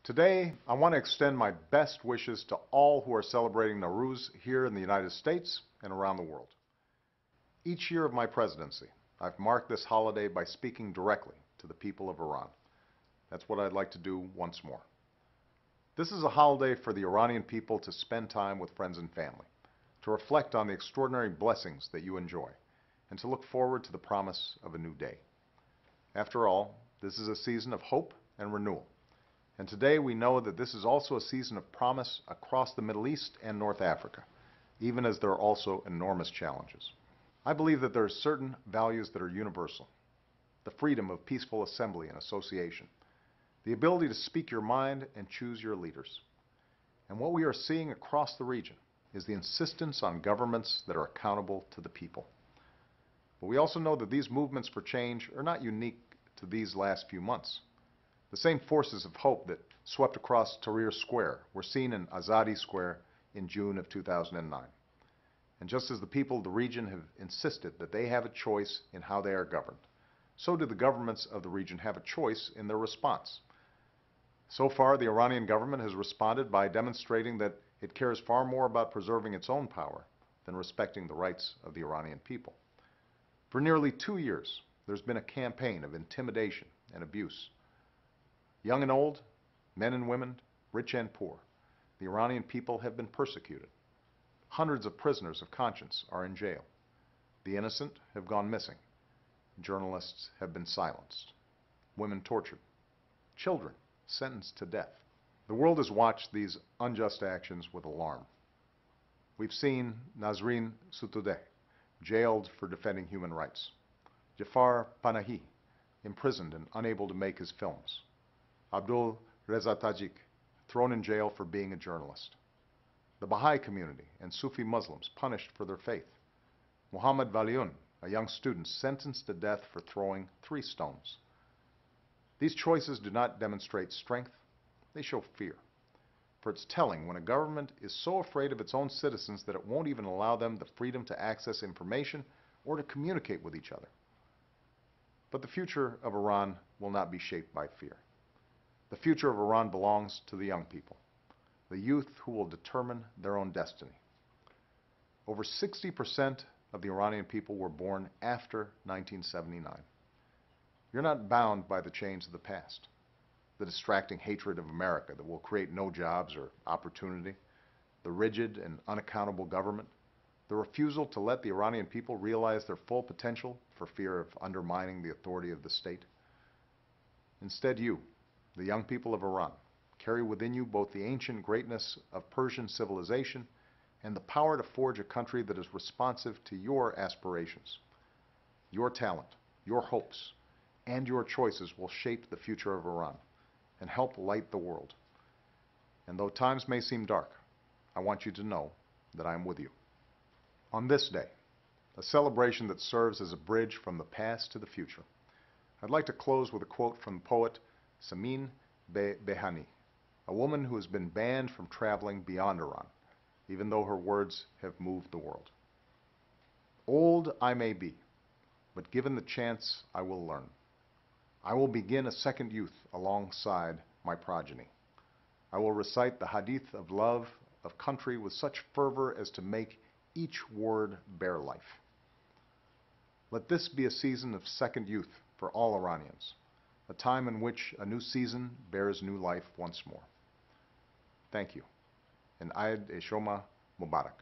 Today, I want to extend my best wishes to all who are celebrating Nowruz here in the United States and around the world. Each year of my presidency, I've marked this holiday by speaking directly to the people of Iran. That's what I'd like to do once more. This is a holiday for the Iranian people to spend time with friends and family, to reflect on the extraordinary blessings that you enjoy, and to look forward to the promise of a new day. After all, this is a season of hope and renewal. And today we know that this is also a season of promise across the Middle East and North Africa, even as there are also enormous challenges. I believe that there are certain values that are universal. The freedom of peaceful assembly and association, the ability to speak your mind and choose your leaders. And what we are seeing across the region is the insistence on governments that are accountable to the people. But we also know that these movements for change are not unique to these last few months. The same forces of hope that swept across Tahrir Square were seen in Azadi Square in June of 2009. And just as the people of the region have insisted that they have a choice in how they are governed, so do the governments of the region have a choice in their response. So far, the Iranian government has responded by demonstrating that it cares far more about preserving its own power than respecting the rights of the Iranian people. For nearly 2 years, there's been a campaign of intimidation and abuse. Young and old, men and women, rich and poor, the Iranian people have been persecuted. Hundreds of prisoners of conscience are in jail. The innocent have gone missing. Journalists have been silenced. Women tortured. Children sentenced to death. The world has watched these unjust actions with alarm. We've seen Nasrin Sotoudeh jailed for defending human rights. Jafar Panahi imprisoned and unable to make his films. Abdul Reza Tajik thrown in jail for being a journalist. The Baha'i community and Sufi Muslims punished for their faith. Muhammad Valiun, a young student, sentenced to death for throwing 3 stones. These choices do not demonstrate strength, they show fear. For it's telling when a government is so afraid of its own citizens that it won't even allow them the freedom to access information or to communicate with each other. But the future of Iran will not be shaped by fear. The future of Iran belongs to the young people, the youth who will determine their own destiny. Over 60% of the Iranian people were born after 1979. You're not bound by the chains of the past, the distracting hatred of America that will create no jobs or opportunity, the rigid and unaccountable government, the refusal to let the Iranian people realize their full potential for fear of undermining the authority of the state. Instead, you, the young people of Iran, carry within you both the ancient greatness of Persian civilization and the power to forge a country that is responsive to your aspirations. Your talent, your hopes, and your choices will shape the future of Iran and help light the world. And though times may seem dark, I want you to know that I am with you. On this day, a celebration that serves as a bridge from the past to the future, I'd like to close with a quote from the poet Samin Behani, a woman who has been banned from traveling beyond Iran, even though her words have moved the world. Old I may be, but given the chance I will learn. I will begin a second youth alongside my progeny. I will recite the hadith of love of country with such fervor as to make each word bear life. Let this be a season of second youth for all Iranians, a time in which a new season bears new life once more. Thank you, and Eid e Shoma Mubarak.